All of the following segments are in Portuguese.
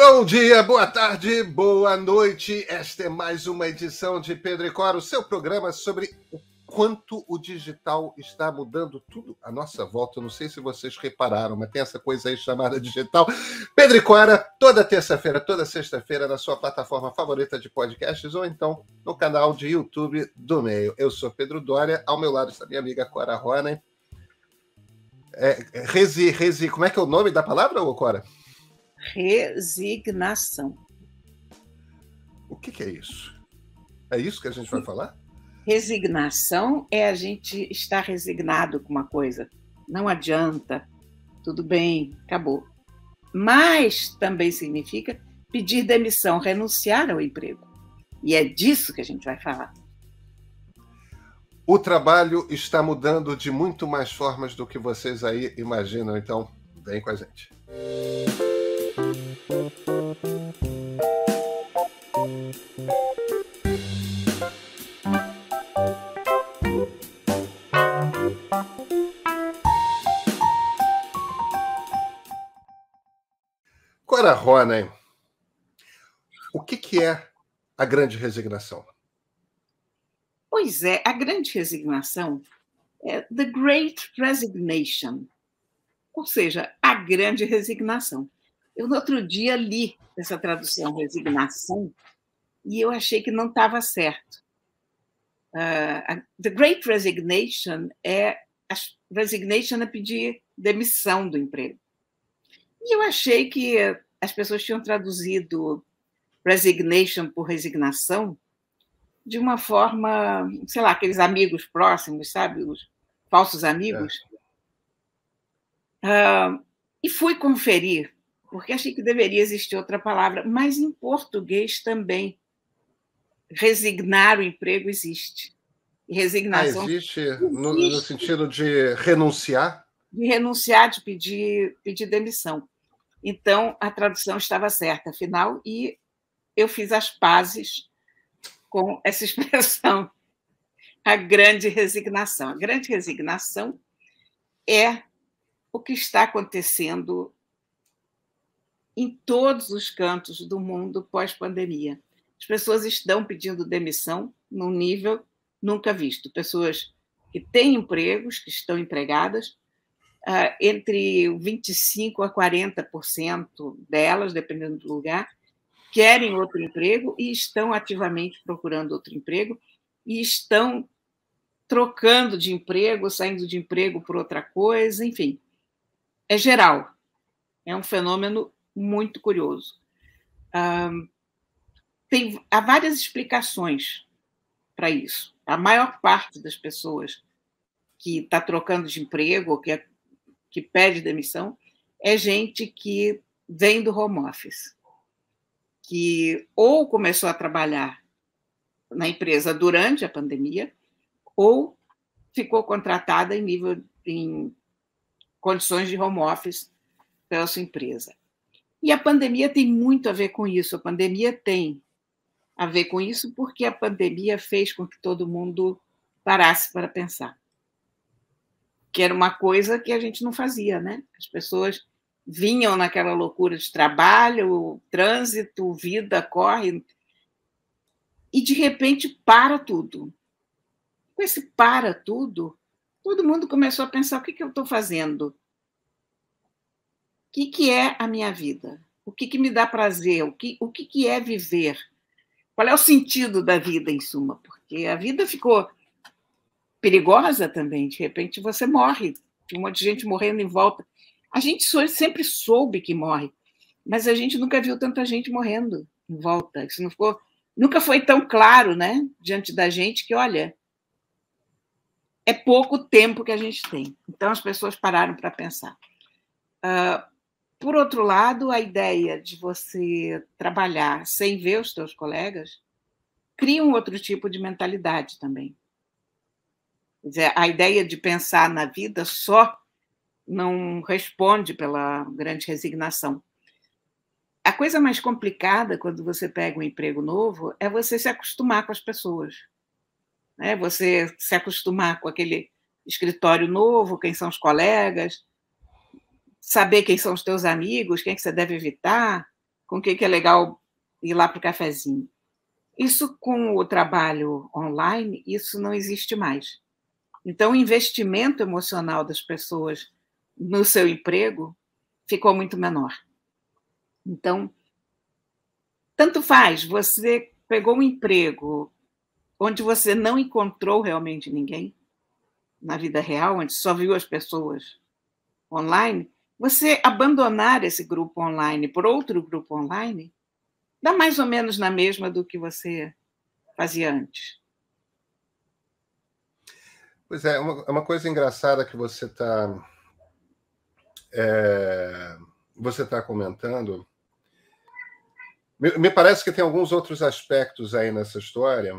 Bom dia, boa tarde, boa noite. Esta é mais uma edição de Pedro e Cora, o seu programa sobre o quanto o digital está mudando tudo à nossa volta. Eu não sei se vocês repararam, mas tem essa coisa aí chamada digital. Pedro e Cora, toda terça-feira, toda sexta-feira, na sua plataforma favorita de podcasts ou então no canal de YouTube do Meio. Eu sou Pedro Doria, ao meu lado está minha amiga Cora Ronen. Como é que é o nome da palavra, Cora? Resignação. O que é isso? É isso que a gente vai falar? Resignação é a gente estar resignado com uma coisa. Não adianta, tudo bem, acabou. Mas também significa pedir demissão, renunciar ao emprego. E é disso que a gente vai falar. O trabalho está mudando de muito mais formas do que vocês aí imaginam. Então, vem com a gente. Cora Ronen, o que é a grande resignação? Pois é, a grande resignação é The Great Resignation, ou seja, a grande resignação. Eu, no outro dia, li essa tradução, resignação, e eu achei que não estava certo. The Great Resignation resignation é pedir demissão do emprego. E eu achei que as pessoas tinham traduzido resignation por resignação de uma forma, sei lá, aqueles amigos próximos, sabe? Os falsos amigos. E fui conferir, porque achei que deveria existir outra palavra, mas em português também. Resignar o emprego existe. E resignação existe no sentido de renunciar? De renunciar, de pedir demissão. Então, a tradução estava certa, afinal, e eu fiz as pazes com essa expressão, a grande resignação. A grande resignação é o que está acontecendo em todos os cantos do mundo pós-pandemia. As pessoas estão pedindo demissão num nível nunca visto. Pessoas que têm empregos, que estão empregadas, entre 25% a 40% delas, dependendo do lugar, querem outro emprego e estão ativamente procurando outro emprego e estão trocando de emprego, saindo de emprego por outra coisa, enfim. É geral. É um fenômeno muito curioso. Há várias explicações para isso. A maior parte das pessoas que está trocando de emprego, que pede demissão, é gente que vem do home office, que ou começou a trabalhar na empresa durante a pandemia, ou ficou contratada em condições de home office pela sua empresa. E a pandemia tem muito a ver com isso. A pandemia tem a ver com isso porque a pandemia fez com que todo mundo parasse para pensar. Que era uma coisa que a gente não fazia, né? As pessoas vinham naquela loucura de trabalho, trânsito, vida, corre, e, de repente, para tudo. Com esse para tudo, todo mundo começou a pensar: o que eu estou fazendo? O que é a minha vida? O que me dá prazer? O que é viver? Qual é o sentido da vida, em suma? Porque a vida ficou perigosa também. De repente, você morre. Tem um monte de gente morrendo em volta. A gente sempre soube que morre, mas a gente nunca viu tanta gente morrendo em volta. Isso nunca foi tão claro, né, diante da gente, que, olha, é pouco tempo que a gente tem. Então, as pessoas pararam para pensar. Por outro lado, a ideia de você trabalhar sem ver os seus colegas cria um outro tipo de mentalidade também. Quer dizer, a ideia de pensar na vida só não responde pela grande resignação. A coisa mais complicada quando você pega um emprego novo é você se acostumar com as pessoas. Né? Você se acostumar com aquele escritório novo, quem são os colegas, saber quem são os teus amigos, quem é que você deve evitar, com que é legal ir lá para o cafezinho. Isso com o trabalho online, isso não existe mais. Então, o investimento emocional das pessoas no seu emprego ficou muito menor. Então, tanto faz, você pegou um emprego onde você não encontrou realmente ninguém, na vida real, onde só viu as pessoas online, você abandonar esse grupo online por outro grupo online, dá mais ou menos na mesma do que você fazia antes. Pois é, uma coisa engraçada que você tá comentando. Me parece que tem alguns outros aspectos aí nessa história.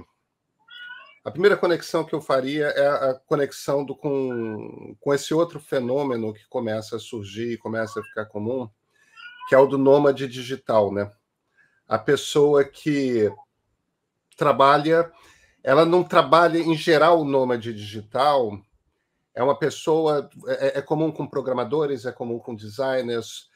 A primeira conexão que eu faria é a conexão com esse outro fenômeno que começa a surgir, começa a ficar comum, que é o do nômade digital, né? A pessoa que trabalha, ela não trabalha em geral o nômade digital, é uma pessoa, é comum com programadores, é comum com designers,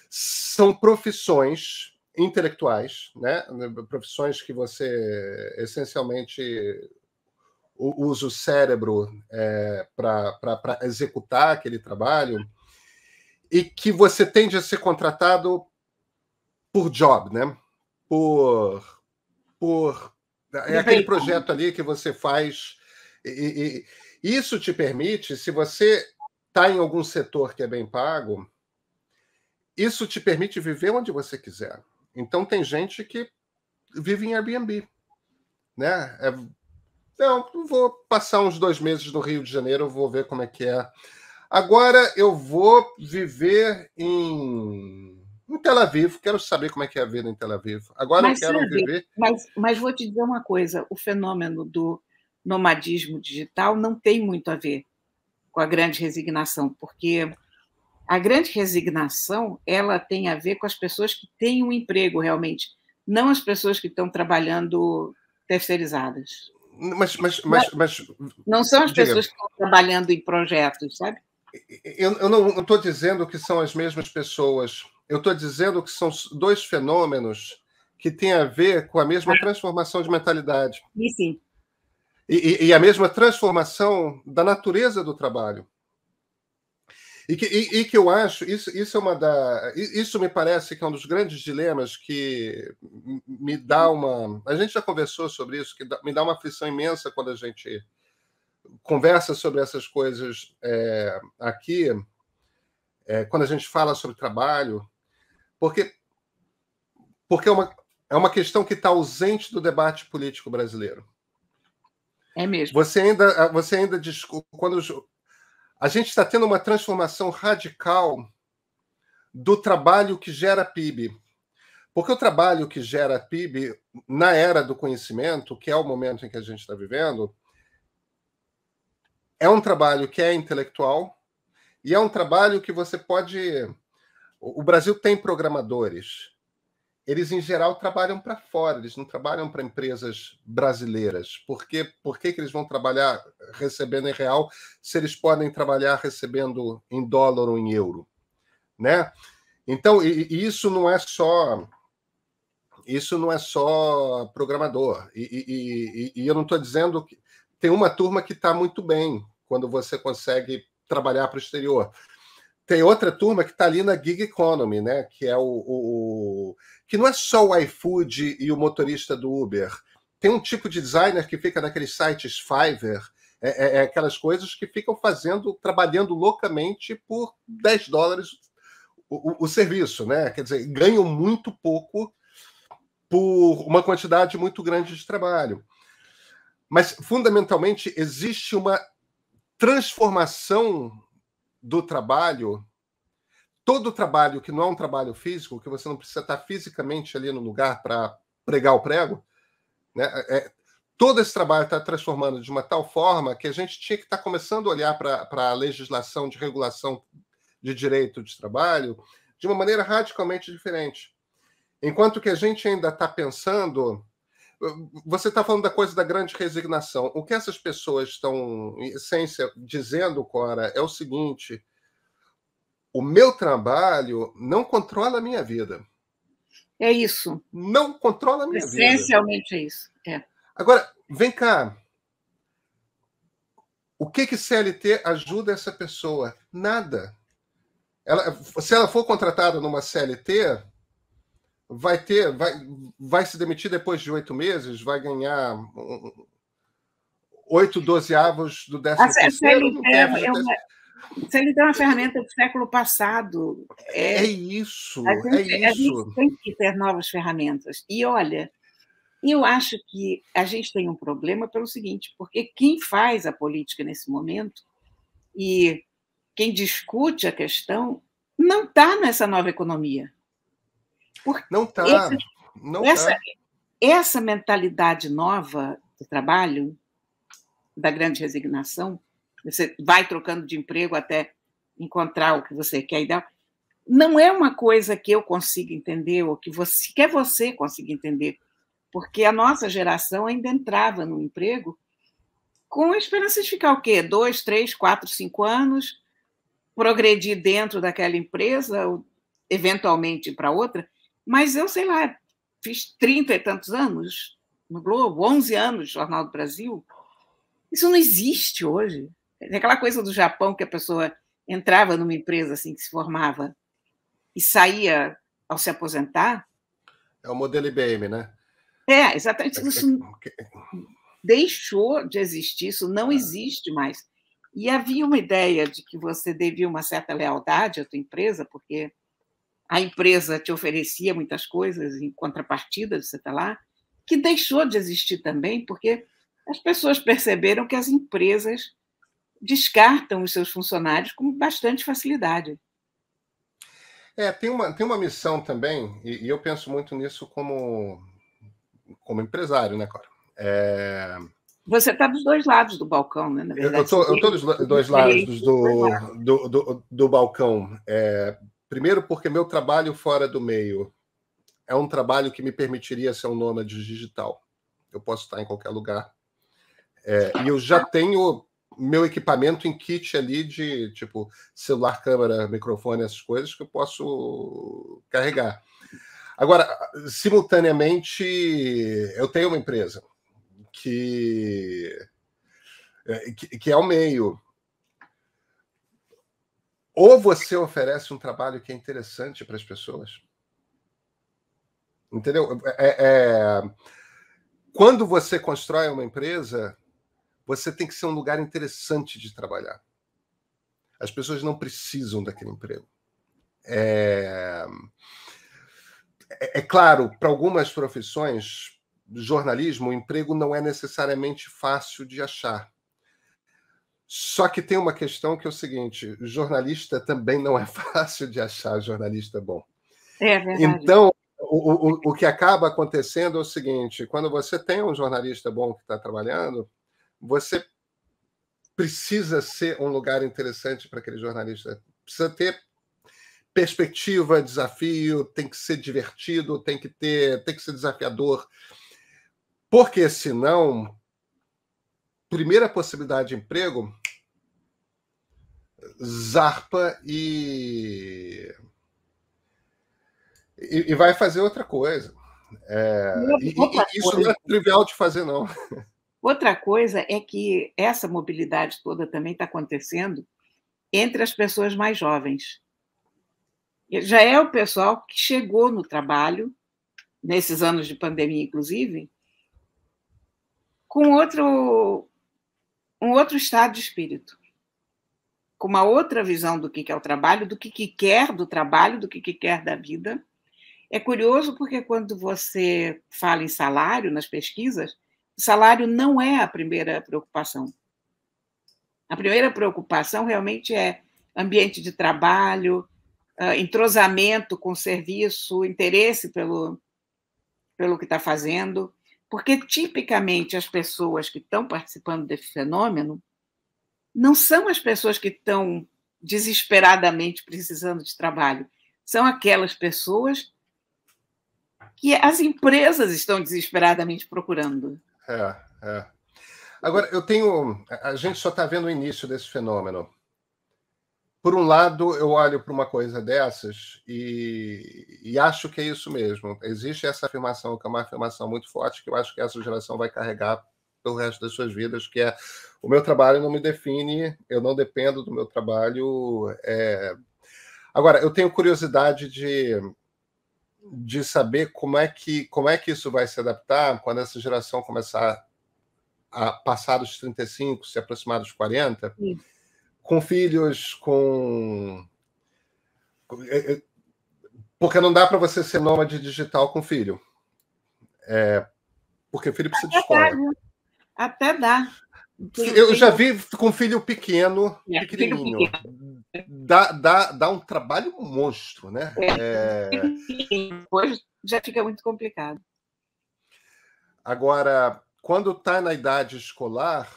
são profissões intelectuais, né? Profissões que você essencialmente usa o cérebro para executar aquele trabalho e que você tende a ser contratado por job, né? É aquele projeto ali que você faz e isso te permite, se você está em algum setor que é bem pago, isso te permite viver onde você quiser. Então, tem gente que vive em Airbnb, né? Não, vou passar uns 2 meses no Rio de Janeiro, vou ver como é que é. Agora eu vou viver em Tel Aviv, quero saber como é que é a vida em Tel Aviv. Agora eu quero viver... Mas vou te dizer uma coisa, o fenômeno do nomadismo digital não tem muito a ver com a grande resignação, porque a grande resignação ela tem a ver com as pessoas que têm um emprego realmente, não as pessoas que estão trabalhando terceirizadas. Mas não são as pessoas que estão trabalhando em projetos, sabe? Eu não estou dizendo que são as mesmas pessoas. Eu estou dizendo que são 2 fenômenos que têm a ver com a mesma transformação de mentalidade. E sim. E a mesma transformação da natureza do trabalho. E que eu acho, isso me parece que é um dos grandes dilemas que me dá uma... A gente já conversou sobre isso, que me dá uma aflição imensa quando a gente conversa sobre essas coisas aqui, quando a gente fala sobre trabalho, porque é uma questão que está ausente do debate político brasileiro. É mesmo. Você ainda discute... A gente está tendo uma transformação radical do trabalho que gera PIB. Porque o trabalho que gera PIB, na era do conhecimento, que é o momento em que a gente está vivendo, é um trabalho que é intelectual e é um trabalho que você pode... O Brasil tem programadores. Eles, em geral, trabalham para fora, eles não trabalham para empresas brasileiras. Por que eles vão trabalhar recebendo em real se eles podem trabalhar recebendo em dólar ou em euro? Né? Então, isso não é só programador. E eu não estou dizendo que... Tem uma turma que está muito bem quando você consegue trabalhar para o exterior. Tem outra turma que está ali na gig economy, né? Que é que não é só o iFood e o motorista do Uber. Tem um tipo de designer que fica naqueles sites Fiverr, aquelas coisas que ficam trabalhando loucamente por $10 o serviço, né? Quer dizer, ganham muito pouco por uma quantidade muito grande de trabalho. Mas, fundamentalmente, existe uma transformação do trabalho. Todo trabalho que não é um trabalho físico, que você não precisa estar fisicamente ali no lugar para pregar o prego, né? Todo esse trabalho está transformando de uma tal forma que a gente tinha que estar começando a olhar para a legislação de regulação de direito de trabalho de uma maneira radicalmente diferente. Enquanto que a gente ainda está pensando... Você está falando da coisa da grande resignação. O que essas pessoas estão, em essência, dizendo, Cora, é o seguinte... o meu trabalho não controla a minha vida. É isso. Não controla a minha vida. Essencialmente é isso. É. Agora, vem cá. O que CLT ajuda essa pessoa? Nada. Se ela for contratada numa CLT, vai se demitir depois de 8 meses, vai ganhar 8/12 do 13º. CLT é uma ferramenta do século passado. É isso, a gente tem que ter novas ferramentas. E, olha, eu acho que a gente tem um problema pelo seguinte, porque quem faz a política nesse momento e quem discute a questão não está nessa nova economia. Não está. Essa mentalidade nova do trabalho, da grande resignação, você vai trocando de emprego até encontrar o que você quer e dar, não é uma coisa que eu consiga entender ou que você consiga entender, porque a nossa geração ainda entrava no emprego com a esperança de ficar o quê? 2, 3, 4, 5 anos, progredir dentro daquela empresa, ou eventualmente para outra, mas eu, sei lá, fiz 30 e tantos anos no Globo, 11 anos no Jornal do Brasil. Isso não existe hoje. É aquela coisa do Japão que a pessoa entrava numa empresa assim que se formava e saía ao se aposentar. É o modelo IBM, né? É, exatamente. Isso deixou de existir, isso não existe mais. E havia uma ideia de que você devia uma certa lealdade à tua empresa, porque a empresa te oferecia muitas coisas em contrapartida de você estar lá, que deixou de existir também, porque as pessoas perceberam que as empresas descartam os seus funcionários com bastante facilidade. Tem uma missão também, e eu penso muito nisso como empresário, né, Cora? Você está dos dois lados do balcão, né? Na verdade, eu estou dos dois lados do balcão. Primeiro, porque meu trabalho fora do meio é um trabalho que me permitiria ser um nômade digital. Eu posso estar em qualquer lugar. E eu já tenho meu equipamento em kit ali de tipo celular, câmera, microfone, essas coisas que eu posso carregar. Agora, simultaneamente, eu tenho uma empresa que é o meio. Ou você oferece um trabalho que é interessante para as pessoas, entendeu? Quando você constrói uma empresa, você tem que ser um lugar interessante de trabalhar. As pessoas não precisam daquele emprego. É claro, para algumas profissões, jornalismo, o emprego não é necessariamente fácil de achar. Só que tem uma questão que é o seguinte: jornalista também não é fácil de achar jornalista bom. É verdade. Então, o que acaba acontecendo é o seguinte: quando você tem um jornalista bom que está trabalhando, você precisa ser um lugar interessante para aquele jornalista. Precisa ter perspectiva, desafio, tem que ser divertido, tem que ser desafiador. Porque senão, primeira possibilidade de emprego, zarpa e vai fazer outra coisa. Isso não é trivial de fazer, não. Outra coisa é que essa mobilidade toda também está acontecendo entre as pessoas mais jovens. Já é o pessoal que chegou no trabalho, nesses anos de pandemia, inclusive, com um outro estado de espírito, com uma outra visão do que é o trabalho, do que quer do trabalho, do que quer da vida. É curioso porque quando você fala em salário nas pesquisas, o salário não é a primeira preocupação. A primeira preocupação realmente é ambiente de trabalho, entrosamento com o serviço, interesse pelo que está fazendo, porque tipicamente as pessoas que estão participando desse fenômeno não são as pessoas que estão desesperadamente precisando de trabalho, são aquelas pessoas que as empresas estão desesperadamente procurando. Agora, a gente só está vendo o início desse fenômeno. por um lado, eu olho para uma coisa dessas e acho que é isso mesmo. Existe essa afirmação, que é uma afirmação muito forte, que eu acho que essa geração vai carregar pelo resto das suas vidas, que é: o meu trabalho não me define, eu não dependo do meu trabalho. Agora, eu tenho curiosidade de saber como é que isso vai se adaptar quando essa geração começar a passar dos 35, se aproximar dos 40, Sim. com filhos, porque não dá para você ser nômade digital com filho. Porque filho precisa de escola. Até dá. Eu já vi com filho pequeno, pequenininho. Filho pequeno. Dá um trabalho monstro, né? Depois já fica muito complicado. Agora, quando está na idade escolar,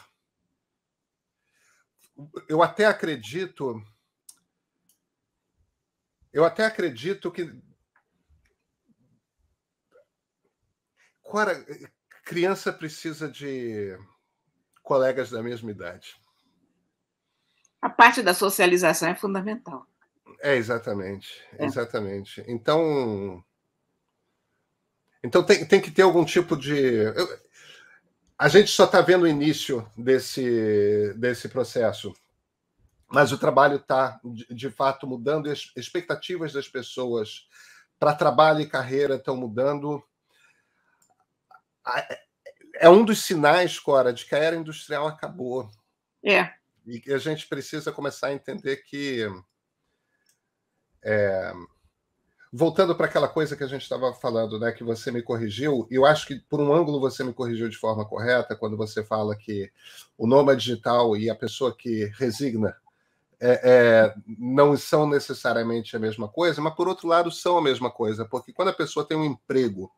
eu até acredito que criança precisa de colegas da mesma idade. A parte da socialização é fundamental. Exatamente. Então tem que ter algum tipo de... A gente só está vendo o início desse processo, mas o trabalho está, de fato, mudando, e as expectativas das pessoas para trabalho e carreira estão mudando. É um dos sinais, Cora, de que a era industrial acabou. E que a gente precisa começar a entender que... Voltando para aquela coisa que a gente estava falando, né, que você me corrigiu, e eu acho que, por um ângulo, você me corrigiu de forma correta, quando você fala que o nômade digital e a pessoa que resigna não são necessariamente a mesma coisa, mas, por outro lado, são a mesma coisa, porque quando a pessoa tem um emprego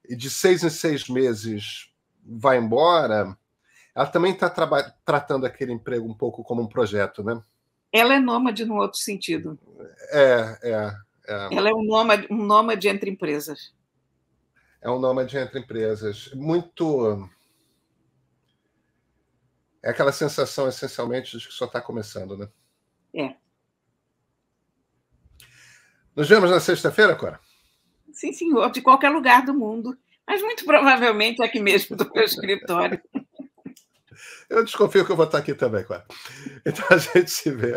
e de 6 em 6 meses vai embora, ela também está tratando aquele emprego um pouco como um projeto, né? Ela é nômade num outro sentido. Ela é um nômade entre empresas. É um nômade entre empresas. Muito... É aquela sensação, essencialmente, de que só está começando, né? Nos vemos na sexta-feira, Cora? Sim, senhor, de qualquer lugar do mundo. Mas muito provavelmente aqui mesmo do meu escritório. Eu desconfio que eu vou estar aqui também, Cora. Então a gente se vê.